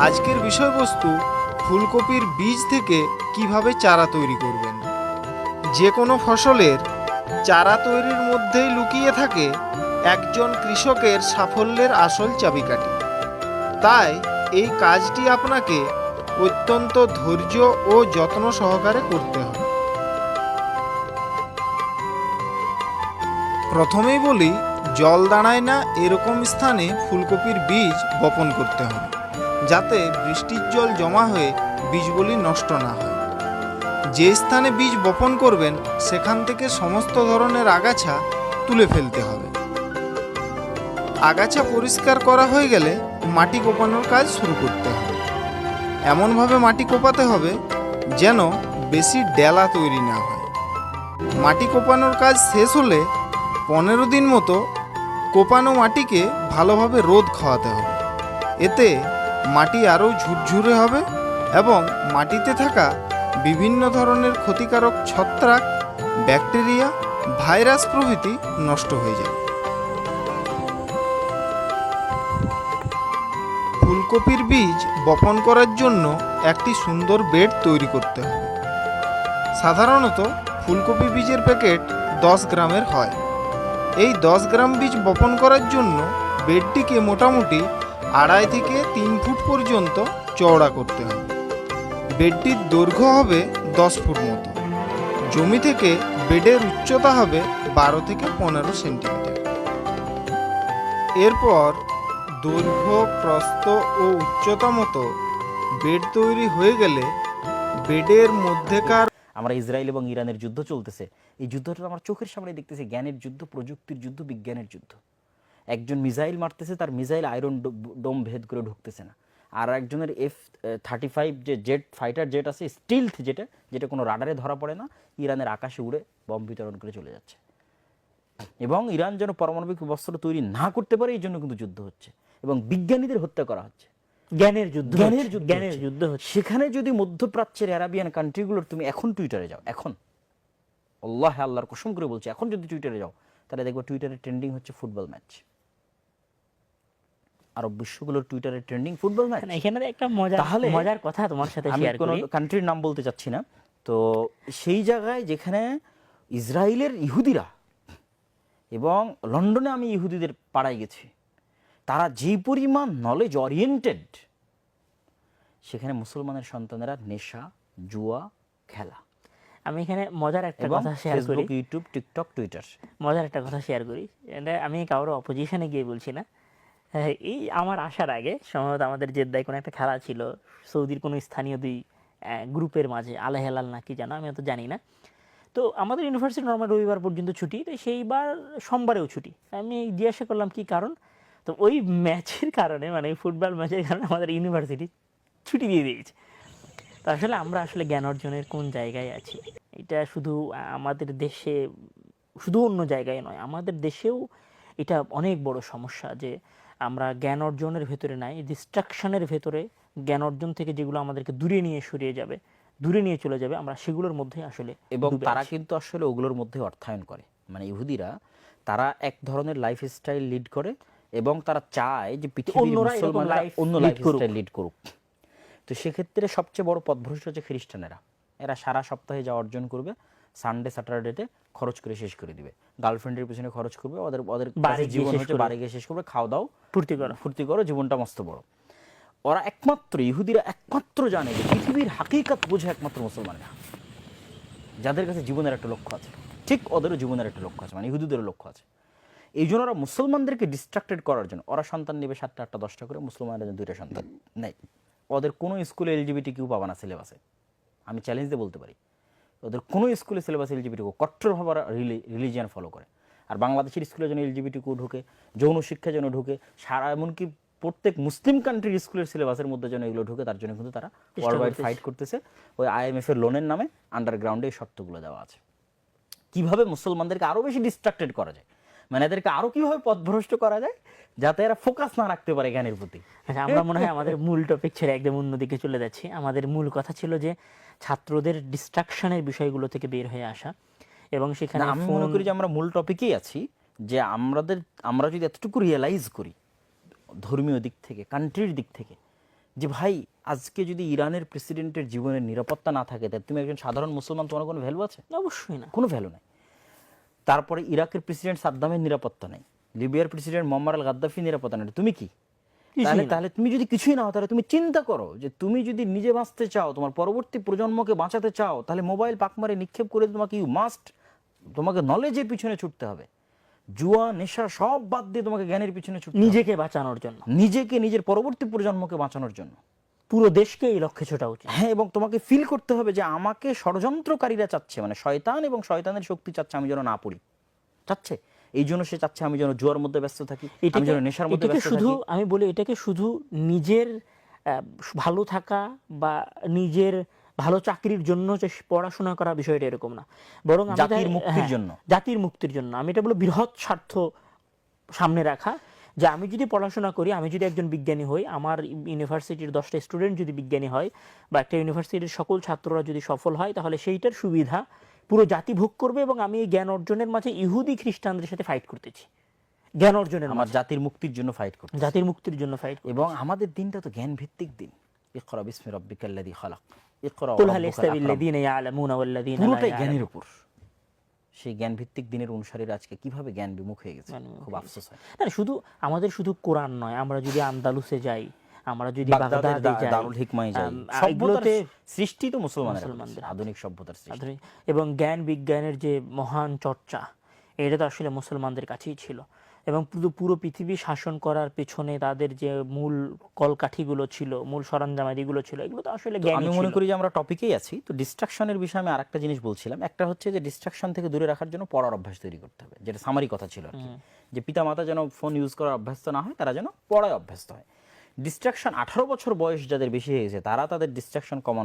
আজকের বিষয়বস্তু ফুলকপির বীজ থেকে কিভাবে চারা তৈরি করবেন। যে কোনো ফসলের চারা তৈরির মধ্যেই লুকিয়ে থাকে একজন কৃষকের সাফল্যের আসল চাবিকাঠি। তাই এই কাজটি আপনাকে অত্যন্ত ধৈর্য ও যত্ন সহকারে করতে হবে। প্রথমেই বলি, জল দাঁড়ায় না এরকম স্থানে ফুলকপির বীজ বপন করতে হবে, যাতে বৃষ্টির জল জমা হয়ে বীজগুলি নষ্ট না হয়। যে স্থানে বীজ বপন করবেন সেখান থেকে সমস্ত ধরনের আগাছা তুলে ফেলতে হবে। আগাছা পরিষ্কার করা হয়ে গেলে মাটি কোপানোর কাজ শুরু করতে হবে। এমনভাবে মাটি কোপাতে হবে যেন বেশি ডেলা তৈরি না হয়। মাটি কোপানোর কাজ শেষ হলে 15 দিন মতো কোপানো মাটিকে ভালোভাবে রোদ খাওয়াতে হবে। এতে মাটি আরও ঝুরঝুরে হবে এবং মাটিতে থাকা বিভিন্ন ধরনের ক্ষতিকারক ছত্রাক, ব্যাকটেরিয়া, ভাইরাস প্রভৃতি নষ্ট হয়ে যাবে। ফুলকপির বীজ বপন করার জন্য একটি সুন্দর বেড তৈরি করতে হবে। সাধারণত ফুলকপি বীজের প্যাকেট 10 গ্রামের হয়। এই 10 গ্রাম বীজ বপন করার জন্য বেডটিকে মোটামুটি 2.5 থেকে 3 ফুট পর্যন্ত চওড়া করতে হবে। বেডটির দৈর্ঘ্য হবে 10 ফুট মতো। জমি থেকে বেডের উচ্চতা হবে 12 থেকে 15 সেন্টিমিটার। এরপর দৈর্ঘ্য, প্রস্থ ও উচ্চতা মতো বেড তৈরি হয়ে গেলে বেডের মধ্যেকার আমরা ইসরায়েল এবং ইরানের যুদ্ধ চলতেছে, এই যুদ্ধটা আমার চোখের সামনে দেখতেছি। জ্ঞানের যুদ্ধ, প্রযুক্তির যুদ্ধ, বিজ্ঞানের যুদ্ধ। একজন মিসাইল মারতেছে, তার মিসাইল আয়রন ডোম ভেদ করে ঢুকতেছে না। আর একজনের F-35 যে জেট, ফাইটার জেট আছে, স্টিলথ, যেটা কোনো রাডারে ধরা পড়ে না, ইরানের আকাশে উড়ে বম বিতরণ করে চলে যাচ্ছে। এবং ইরান যেন পারমাণবিক অস্ত্র তৈরি না করতে পারে এই জন্য কিন্তু যুদ্ধ হচ্ছে এবং বিজ্ঞানীদের হত্যা করা হচ্ছে। জ্ঞানের যুদ্ধ হচ্ছে। সেখানে যদি মধ্যপ্রাচ্যের আরাবিয়ান কান্ট্রিগুলোর, তুমি এখন টুইটারে যাও, এখন আল্লাহর কসম করে বলছি, এখন যদি টুইটারে যাও তাহলে দেখবো টুইটারে ট্রেন্ডিং হচ্ছে ফুটবল ম্যাচ। আরব বিশ্বগুলোর টুইটারে ট্রেন্ডিং ফুটবল ম্যাচ। এখানে একটা মজার কথা তোমার সাথে শেয়ার করি। আমি কোনো কান্ট্রির নাম বলতে চাচ্ছি না। তো সেই জায়গায় যেখানে ইসরায়েলের ইহুদিরা, এবং লন্ডনে আমি ইহুদিদের পাড়ায় গেছি, তারা যে পরিমাণ নলেজ ওরিয়েন্টেড, সেখানে মুসলমানের সন্তানেরা নেশা, জুয়া, খেলা। আমি এখানে মজার একটা কথা শেয়ার করি। ফেসবুক, ইউটিউব, টিকটক, টুইটার, মজার একটা কথা শেয়ার করি। এটা আমি কারোর অপোজিশনে গিয়ে বলছি না। এই আমার আসার আগে সম্ভবত আমাদের জেদ্দায় কোনো একটা খেলা ছিল, সৌদির কোনো স্থানীয় দুই গ্রুপের মাঝে, আলে হেলাল না কি জানো, আমি অত জানি না। তো আমাদের ইউনিভার্সিটি নর্মাল রবিবার পর্যন্ত ছুটি, তো সেইবার সোমবারেও ছুটি। আমি জিজ্ঞাসা করলাম কি কারণ, তো ওই ম্যাচের কারণে, মানে ফুটবল ম্যাচের কারণে আমাদের ইউনিভার্সিটি ছুটি দিয়ে দিয়েছে। তো আসলে আমরা জ্ঞান অর্জনের কোন জায়গায় আছি, এটা শুধু আমাদের দেশে, শুধু অন্য জায়গায় নয়, আমাদের দেশেও এটা অনেক বড় সমস্যা যে আমরা জ্ঞান অর্জনের ভেতরে নাই, ডিস্ট্রাকশনের ভেতরে, জ্ঞান অর্জন থেকে যেগুলো আমাদেরকে দূরে নিয়ে সরিয়ে যাবে, দূরে নিয়ে চলে যাবে, আমরা সেগুলোর মধ্যে আসলে। এবং তারা কিন্তু আসলে ওগুলোর মধ্যে অর্থায়ন করে। মানে ইহুদিরা, তারা এক ধরনের লাইফস্টাইল লিড করে এবং তারা চায় যে পৃথিবীর মুসলমানরা অন্য লাইফস্টাইল লিড করুক। তো সেক্ষেত্রে সবচেয়ে বড় পথভ্রষ্ট হচ্ছে খ্রিস্টানেরা। এরা সারা সপ্তাহে যা অর্জন করবে সানডে স্যাটারডেতে খরচ করে শেষ করে দিবে, গার্লফ্রেন্ডের পিছনে খরচ করবে, ওদের জীবন হচ্ছে বাড়ি গিয়ে শেষ করবে, খাওয়া দাও, ফুর্তি করো, জীবনটা মস্ত বড়। ওরা একমাত্র, ইহুদিরা একমাত্র জানে যে পৃথিবীর হাকিকাত বোঝে একমাত্র মুসলমানেরা, যাদের কাছে জীবনের একটা লক্ষ্য আছে। ঠিক ওদেরও জীবনের একটা লক্ষ্য আছে, মানে ইহুদিদেরও লক্ষ্য আছে। এই জন্য ওরা মুসলমানদেরকে ডিস্ট্রাক্টেড করার জন্য ওরা সন্তান নেবে 7টা, 8টা, 10টা করে, মুসলমানরা 2টা সন্তান নেয়। ওদের কোনো স্কুলে এলজিবিটি কিউ পাবা না সিলেবাসে, আমি চ্যালেঞ্জ দিয়ে বলতে পারি। ওদের কোনো স্কুলে সিলেবাসে এলজিবিটি কিউ, কট্টরভাবে রিলিজিয়ান ফলো করে। আর বাংলাদেশের স্কুলে যেন এলজিবিটি কিউ ঢুকে, যৌন শিক্ষা যেন ঢুকে, সারা এমনকি প্রত্যেক মুসলিম কান্ট্রির স্কুলের সিলেবাসের মধ্যে যেন এগুলো ঢুকে, তার জন্য কিন্তু তারা ওয়ার্ল্ড ওয়াইড ফাইট করতেছে। ওই IMF এর লোনের নামে আন্ডারগ্রাউন্ডে এই শর্তগুলো দেওয়া আছে। কিভাবে মুসলমানদেরকে আরো বেশি ডিস্ট্রাক্টেড করা যায়, মানে এদেরকে আরো কিভাবে পথভ্রষ্ট করা যায় যাতে এরা ফোকাস না রাখতে পারে জ্ঞানের প্রতি। আচ্ছা, আমরা মনে হয় আমাদের মূল টপিক ছেড়ে একদম অন্যদিকে চলে যাচ্ছি। আমাদের মূল কথা ছিল যে ছাত্রদের ডিস্ট্রাকশনের বিষয়গুলো থেকে বের হয়ে আসা, এবং সেখানে আমি মনে করি যে আমরা মূল টপিকেই আছি, যে আমরা যদি এতটুকু রিয়েলাইজ করি ধর্মীয় দিক থেকে, কান্ট্রির দিক থেকে, যে ভাই আজকে যদি ইরানের প্রেসিডেন্টের জীবনের নিরাপত্তা না থাকে, তাহলে তুমি একজন সাধারণ মুসলমান, তোমার কোনো ভ্যালু আছে? অবশ্যই না। কোনো ভ্যালু নাই। তারপরে ইরাকের প্রেসিডেন্ট সাদ্দামের নিরাপত্তা নেই, লিবিয়ার প্রেসিডেন্ট মোহাম্মদ আল গাদ্দাফির নিরাপত্তা নেই, তুমি কি? তাহলে তুমি যদি কিছুই না হও, তাহলে তুমি চিন্তা করো যে তুমি যদি নিজে বাঁচতে চাও, তোমার পরবর্তী প্রজন্মকে বাঁচাতে চাও, তাহলে মোবাইল পাকমারে নিক্ষেপ করে তোমাকে তোমাকে নলেজের পিছনে ছুটতে হবে। জুয়া নেশা সব বাদ দিয়ে তোমাকে জ্ঞানের পিছনে ছুটতে হবে, নিজেকে বাঁচানোর জন্য, নিজেকে, নিজের পরবর্তী প্রজন্মকে বাঁচানোর জন্য, পুরো দেশকে এই লক্ষ্যে ছোটা উচিত। হ্যাঁ, এবং তোমাকে ফিল করতে হবে যে আমাকে ষড়যন্ত্রকারীরা চাচ্ছে, মানে শয়তান এবং শয়তানের শক্তি চাচ্ছে আমি যেন না পড়ি, চাচ্ছে এই জন্য সে চাচ্ছে আমি যেন জুয়ার মধ্যে ব্যস্ত থাকি, আমি যেন নেশার মধ্যে ব্যস্ত শুধু থাকি। আমি বলি এটাকে শুধু নিজের ভালো থাকা বা নিজের ভালো চাকরির জন্য যে পড়াশোনা করা বিষয়টা এরকম না, বরং জাতির মুক্তির জন্য, জাতির মুক্তির জন্য। আমি এটা বলি বৃহৎ স্বার্থ সামনে রাখা, যে আমি যদি পড়াশোনা করি, আমি যদি একজন বিজ্ঞানী হই, আমার ইউনিভার্সিটির 10টা স্টুডেন্ট যদি বিজ্ঞানী হয়, বা একটা ইউনিভার্সিটির সকল ছাত্ররা যদি সফল হয়, তাহলে সেইটার সুবিধা পুরো জাতি ভোগ করবে। এবং আমি এই জ্ঞান অর্জনের মাঝে ইহুদি খ্রিস্টানদের সাথে ফাইট করতেছি, জ্ঞান অর্জনের আমার জাতির মুক্তির জন্য ফাইট করতে, জাতির মুক্তির জন্য ফাইট। এবং আমাদের দিনটা তো জ্ঞান ভিত্তিক দিন। ইকরা বিসমি রাব্বিকাল্লাযী খালাক, ইকরা কুল হাল ইস্তাবিল্লাযীনা ইয়ালামুনা ওয়াল্লাযীনা লা পুরোটাই ইয়ালামুন। জ্ঞানের উপর। সেই জ্ঞান ভিত্তিক দিনের অনুসারীরা আজকে কিভাবে জ্ঞান বিমুখ হয়ে গেছে, খুব আফসোস হয়। না, আমাদের শুধু কোরআন নয়, আমরা যদি আন্দালুসে যাই, আমরা যদি বাগদাদে যাই, দারুল হিকমায় যাই, এগুলোতে সৃষ্টি তো মুসলমানদের, মুসলমানদের আধুনিক সভ্যতার সৃষ্টি। এবং জ্ঞান বিজ্ঞানের যে মহান চর্চা, এটা তো আসলে মুসলমানদের কাছেই ছিল। এবং পুরো পৃথিবী শাসন করার পেছনে তাদের যে মূল কলকাঠিগুলো ছিল, মূল সরঞ্জামাদিগুলো ছিল, এগুলো তো আসলে জ্ঞানই আমি ছিল। মনে করি যে আমরা টপিকেই আছি, তো ডিস্ট্রাকশনের বিষয়ে আমি আরেকটা জিনিস বলছিলাম। একটা হচ্ছে যে ডিস্ট্রাকশন থেকে দূরে রাখার জন্য পড়ার অভ্যাস তৈরি করতে হবে, যেটা সামারি কথা ছিল আর কি, যে পিতামাতা যেন ফোন ইউজ করার অভ্যস্ত না হয়, তারা যেন পড়ায় অভ্যস্ত হয়। ডিস্ট্রাকশন 18 বছর বয়স যাদের বেশি হয়ে গেছে, তারা তাদের ডিস্ট্রাকশন কমানো